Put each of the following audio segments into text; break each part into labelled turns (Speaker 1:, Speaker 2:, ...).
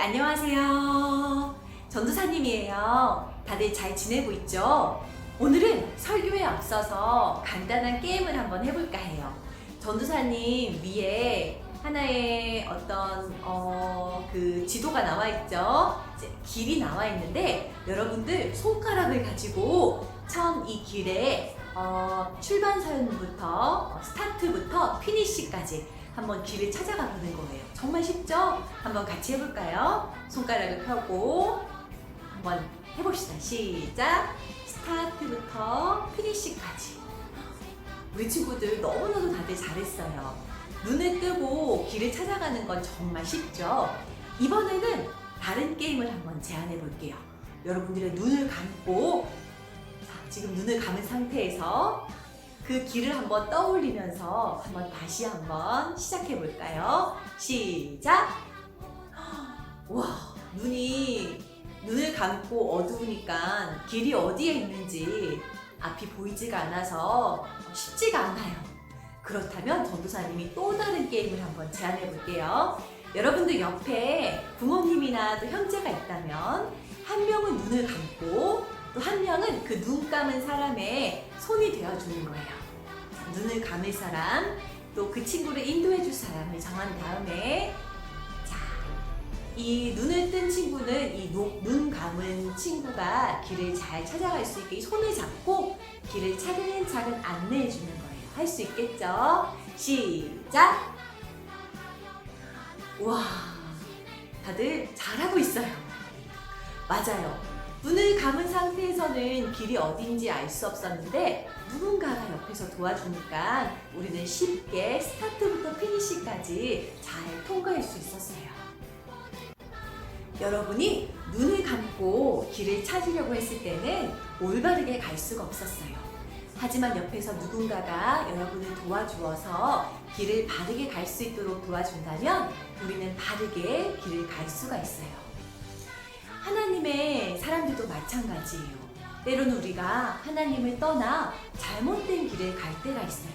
Speaker 1: 안녕하세요. 전도사님이에요. 다들 잘 지내고 있죠? 오늘은 설교에 앞서서 간단한 게임을 한번 해볼까 해요. 전도사님 위에 하나의 어떤 그 지도가 나와 있죠? 이제 길이 나와 있는데 여러분들 손가락을 가지고 처음 이 길에 출발선부터 스타트부터 피니시까지 한번 길을 찾아가 보는 거예요. 정말 쉽죠? 한번 같이 해볼까요? 손가락을 펴고 한번 해봅시다. 시작! 스타트부터 피니시까지. 우리 친구들 너무나도 다들 잘했어요. 눈을 뜨고 길을 찾아가는 건 정말 쉽죠? 이번에는 다른 게임을 한번 제안해 볼게요. 여러분들의 눈을 감고, 지금 눈을 감은 상태에서 그 길을 한번 떠올리면서 한번 다시 한번 시작해 볼까요? 시작! 와, 눈을 감고 어두우니까 길이 어디에 있는지 앞이 보이지가 않아서 쉽지가 않아요. 그렇다면 전도사님이 또 다른 게임을 한번 제안해 볼게요. 여러분들 옆에 부모님이나 또 형제가 있다면 한 명은 눈을 감고 또 한 명은 그 눈 감은 사람의 손이 되어주는 거예요. 자, 눈을 감을 사람, 또 그 친구를 인도해 줄 사람을 정한 다음에, 자, 이 눈을 뜬 친구는 이 눈 감은 친구가 길을 잘 찾아갈 수 있게 이 손을 잡고 길을 차근차근 안내해 주는 거예요. 할 수 있겠죠? 시작! 와, 다들 잘하고 있어요. 맞아요. 눈을 감은 상태에서는 길이 어딘지 알 수 없었는데 누군가가 옆에서 도와주니까 우리는 쉽게 스타트부터 피니시까지 잘 통과할 수 있었어요. 여러분이 눈을 감고 길을 찾으려고 했을 때는 올바르게 갈 수가 없었어요. 하지만 옆에서 누군가가 여러분을 도와주어서 길을 바르게 갈 수 있도록 도와준다면 우리는 바르게 길을 갈 수가 있어요. 하나님의 사람들도 마찬가지예요. 때로는 우리가 하나님을 떠나 잘못된 길을 갈 때가 있어요.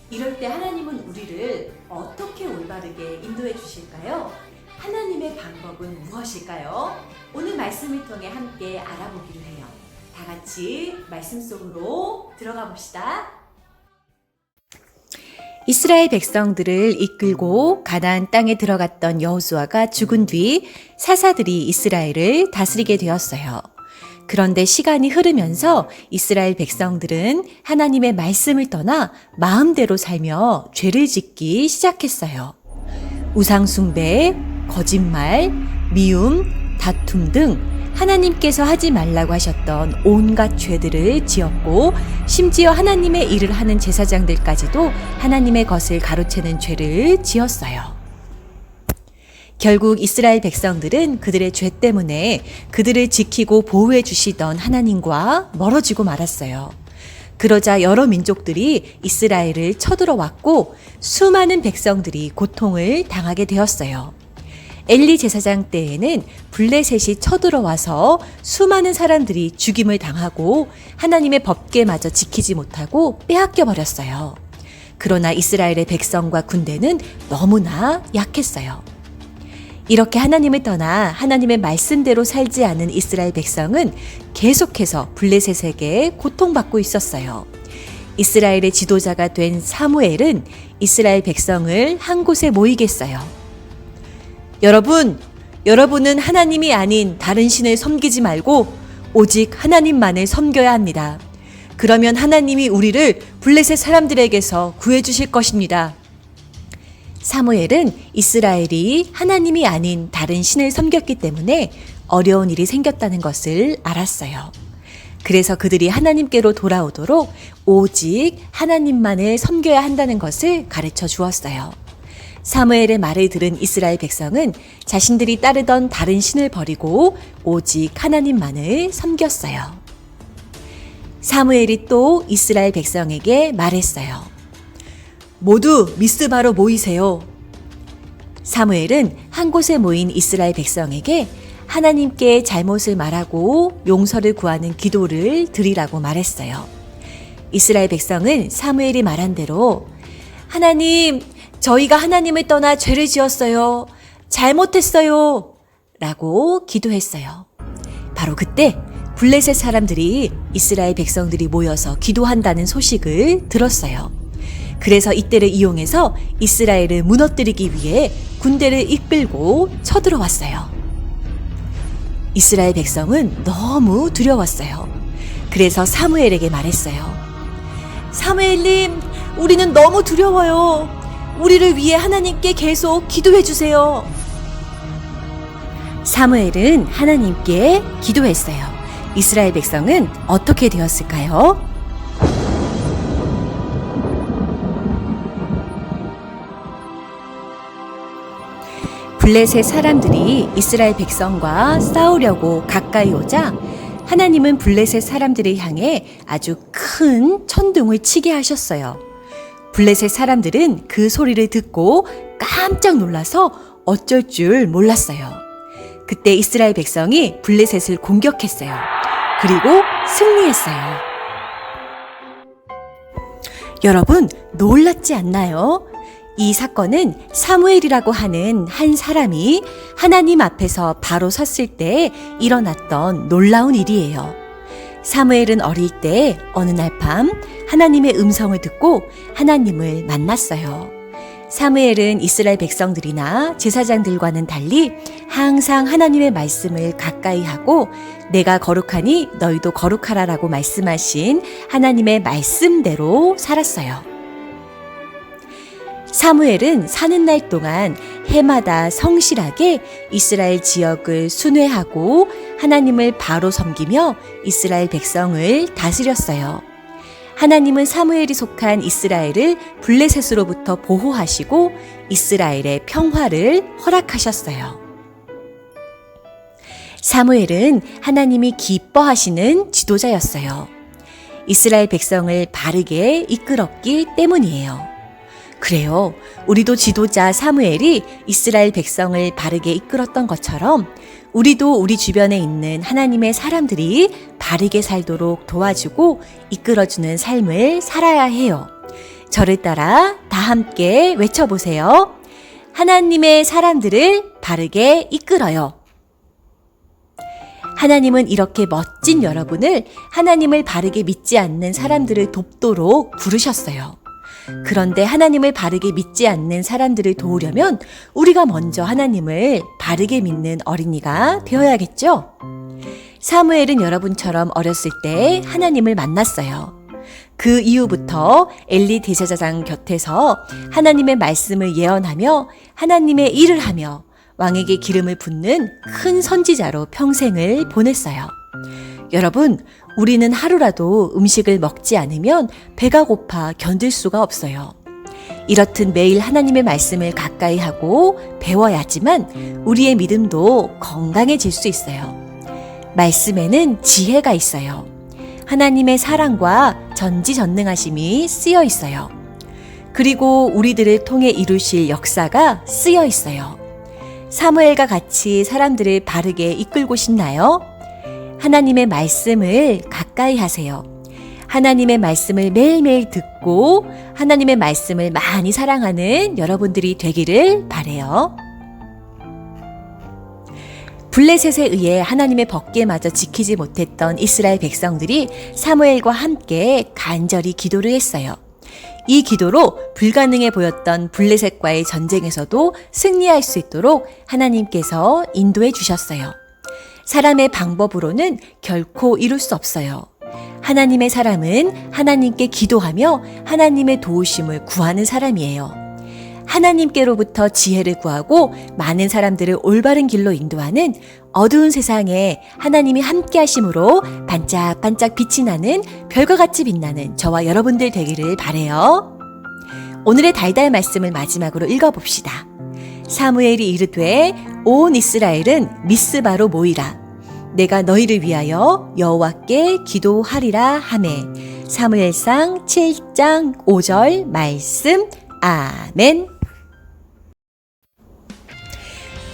Speaker 1: 이럴 때 하나님은 우리를 어떻게 올바르게 인도해 주실까요? 하나님의 방법은 무엇일까요? 오늘 말씀을 통해 함께 알아보기로 해요. 다 같이 말씀 속으로 들어가 봅시다.
Speaker 2: 이스라엘 백성들을 이끌고 가나안 땅에 들어갔던 여호수아가 죽은 뒤 사사들이 이스라엘을 다스리게 되었어요. 그런데 시간이 흐르면서 이스라엘 백성들은 하나님의 말씀을 떠나 마음대로 살며 죄를 짓기 시작했어요. 우상숭배, 거짓말, 미움, 다툼 등 하나님께서 하지 말라고 하셨던 온갖 죄들을 지었고 심지어 하나님의 일을 하는 제사장들까지도 하나님의 것을 가로채는 죄를 지었어요. 결국 이스라엘 백성들은 그들의 죄 때문에 그들을 지키고 보호해 주시던 하나님과 멀어지고 말았어요. 그러자 여러 민족들이 이스라엘을 쳐들어왔고 수많은 백성들이 고통을 당하게 되었어요. 엘리 제사장 때에는 블레셋이 쳐들어와서 수많은 사람들이 죽임을 당하고 하나님의 법궤마저 지키지 못하고 빼앗겨 버렸어요. 그러나 이스라엘의 백성과 군대는 너무나 약했어요. 이렇게 하나님을 떠나 하나님의 말씀대로 살지 않은 이스라엘 백성은 계속해서 블레셋에게 고통받고 있었어요. 이스라엘의 지도자가 된 사무엘은 이스라엘 백성을 한 곳에 모이게 했어요. 여러분은 하나님이 아닌 다른 신을 섬기지 말고 오직 하나님만을 섬겨야 합니다. 그러면 하나님이 우리를 블레셋 사람들에게서 구해주실 것입니다. 사무엘은 이스라엘이 하나님이 아닌 다른 신을 섬겼기 때문에 어려운 일이 생겼다는 것을 알았어요. 그래서 그들이 하나님께로 돌아오도록 오직 하나님만을 섬겨야 한다는 것을 가르쳐 주었어요. 사무엘의 말을 들은 이스라엘 백성은 자신들이 따르던 다른 신을 버리고 오직 하나님만을 섬겼어요. 사무엘이 또 이스라엘 백성에게 말했어요. 모두 미스바로 모이세요. 사무엘은 한 곳에 모인 이스라엘 백성에게 하나님께 잘못을 말하고 용서를 구하는 기도를 드리라고 말했어요. 이스라엘 백성은 사무엘이 말한 대로 하나님, 저희가 하나님을 떠나 죄를 지었어요. 잘못했어요. 라고 기도했어요. 바로 그때 블레셋 사람들이 이스라엘 백성들이 모여서 기도한다는 소식을 들었어요. 그래서 이때를 이용해서 이스라엘을 무너뜨리기 위해 군대를 이끌고 쳐들어왔어요. 이스라엘 백성은 너무 두려웠어요. 그래서 사무엘에게 말했어요. 사무엘님, 우리는 너무 두려워요. 우리를 위해 하나님께 계속 기도해 주세요. 사무엘은 하나님께 기도했어요. 이스라엘 백성은 어떻게 되었을까요? 블레셋 사람들이 이스라엘 백성과 싸우려고 가까이 오자 하나님은 블레셋 사람들을 향해 아주 큰 천둥을 치게 하셨어요. 블레셋 사람들은 그 소리를 듣고 깜짝 놀라서 어쩔 줄 몰랐어요. 그때 이스라엘 백성이 블레셋을 공격했어요. 그리고 승리했어요. 여러분, 놀랍지 않나요? 이 사건은 사무엘이라고 하는 한 사람이 하나님 앞에서 바로 섰을 때 일어났던 놀라운 일이에요. 사무엘은 어릴 때 어느 날 밤 하나님의 음성을 듣고 하나님을 만났어요. 사무엘은 이스라엘 백성들이나 제사장들과는 달리 항상 하나님의 말씀을 가까이 하고 내가 거룩하니 너희도 거룩하라라고 말씀하신 하나님의 말씀대로 살았어요. 사무엘은 사는 날 동안 해마다 성실하게 이스라엘 지역을 순회하고 하나님을 바로 섬기며 이스라엘 백성을 다스렸어요. 하나님은 사무엘이 속한 이스라엘을 블레셋으로부터 보호하시고 이스라엘의 평화를 허락하셨어요. 사무엘은 하나님이 기뻐하시는 지도자였어요. 이스라엘 백성을 바르게 이끌었기 때문이에요. 그래요. 우리도 지도자 사무엘이 이스라엘 백성을 바르게 이끌었던 것처럼 우리도 우리 주변에 있는 하나님의 사람들이 바르게 살도록 도와주고 이끌어주는 삶을 살아야 해요. 저를 따라 다 함께 외쳐보세요. 하나님의 사람들을 바르게 이끌어요. 하나님은 이렇게 멋진 여러분을 하나님을 바르게 믿지 않는 사람들을 돕도록 부르셨어요. 그런데 하나님을 바르게 믿지 않는 사람들을 도우려면 우리가 먼저 하나님을 바르게 믿는 어린이가 되어야겠죠? 사무엘은 여러분처럼 어렸을 때 하나님을 만났어요. 그 이후부터 엘리 대제사장 곁에서 하나님의 말씀을 예언하며 하나님의 일을 하며 왕에게 기름을 붓는 큰 선지자로 평생을 보냈어요. 여러분, 우리는 하루라도 음식을 먹지 않으면 배가 고파 견딜 수가 없어요. 이렇듯 매일 하나님의 말씀을 가까이 하고 배워야지만 우리의 믿음도 건강해질 수 있어요. 말씀에는 지혜가 있어요. 하나님의 사랑과 전지전능하심이 쓰여 있어요. 그리고 우리들을 통해 이루실 역사가 쓰여 있어요. 사무엘과 같이 사람들을 바르게 이끌고 싶나요? 하나님의 말씀을 가까이 하세요. 하나님의 말씀을 매일매일 듣고 하나님의 말씀을 많이 사랑하는 여러분들이 되기를 바라요. 블레셋에 의해 하나님의 법궤마저 지키지 못했던 이스라엘 백성들이 사무엘과 함께 간절히 기도를 했어요. 이 기도로 불가능해 보였던 블레셋과의 전쟁에서도 승리할 수 있도록 하나님께서 인도해 주셨어요. 사람의 방법으로는 결코 이룰 수 없어요. 하나님의 사람은 하나님께 기도하며 하나님의 도우심을 구하는 사람이에요. 하나님께로부터 지혜를 구하고 많은 사람들을 올바른 길로 인도하는 어두운 세상에 하나님이 함께 하심으로 반짝반짝 빛이 나는 별과 같이 빛나는 저와 여러분들 되기를 바라요. 오늘의 달달 말씀을 마지막으로 읽어봅시다. 사무엘이 이르되 온 이스라엘은 미스바로 모이라. 내가 너희를 위하여 여호와께 기도하리라 하매. 사무엘상 7장 5절 말씀. 아멘.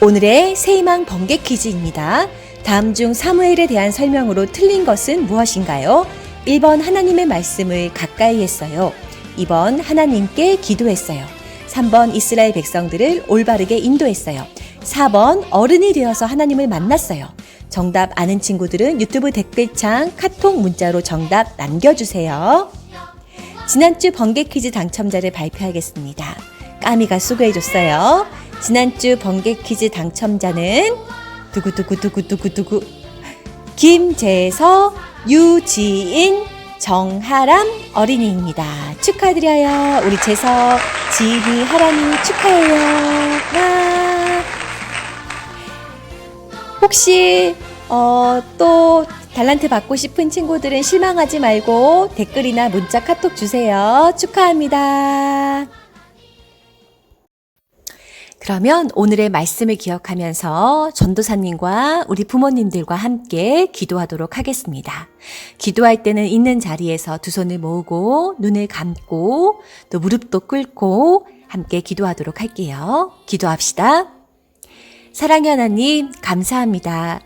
Speaker 2: 오늘의 새희망 번개 퀴즈입니다. 다음 중 사무엘에 대한 설명으로 틀린 것은 무엇인가요? 1번 하나님의 말씀을 가까이 했어요. 2번 하나님께 기도했어요. 3번 이스라엘 백성들을 올바르게 인도했어요. 4번 어른이 되어서 하나님을 만났어요. 정답 아는 친구들은 유튜브 댓글창 카톡 문자로 정답 남겨주세요. 지난주 번개 퀴즈 당첨자를 발표하겠습니다. 까미가 수고해줬어요. 지난주 번개 퀴즈 당첨자는 두구두구두구두구두구 김재서, 유지인, 정하람 어린이입니다. 축하드려요. 우리 재서, 지인이, 하람이 축하해요. 와. 혹시 또 달란트 받고 싶은 친구들은 실망하지 말고 댓글이나 문자 카톡 주세요. 축하합니다. 그러면 오늘의 말씀을 기억하면서 전도사님과 우리 부모님들과 함께 기도하도록 하겠습니다. 기도할 때는 있는 자리에서 두 손을 모으고 눈을 감고 또 무릎도 꿇고 함께 기도하도록 할게요. 기도합시다. 사랑의 하나님, 감사합니다.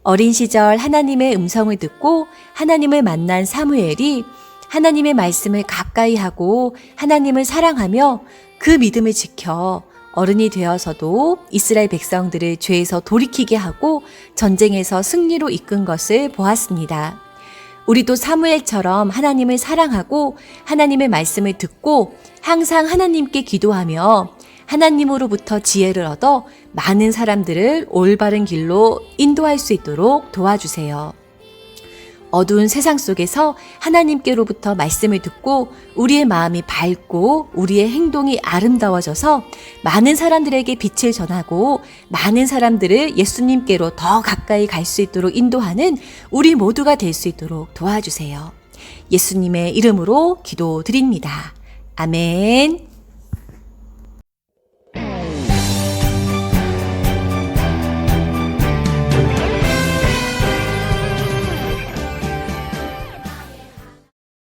Speaker 2: 어린 시절 하나님의 음성을 듣고 하나님을 만난 사무엘이 하나님의 말씀을 가까이 하고 하나님을 사랑하며 그 믿음을 지켜 어른이 되어서도 이스라엘 백성들을 죄에서 돌이키게 하고 전쟁에서 승리로 이끈 것을 보았습니다. 우리도 사무엘처럼 하나님을 사랑하고 하나님의 말씀을 듣고 항상 하나님께 기도하며 하나님으로부터 지혜를 얻어 많은 사람들을 올바른 길로 인도할 수 있도록 도와주세요. 어두운 세상 속에서 하나님께로부터 말씀을 듣고 우리의 마음이 밝고 우리의 행동이 아름다워져서 많은 사람들에게 빛을 전하고 많은 사람들을 예수님께로 더 가까이 갈 수 있도록 인도하는 우리 모두가 될 수 있도록 도와주세요. 예수님의 이름으로 기도드립니다. 아멘.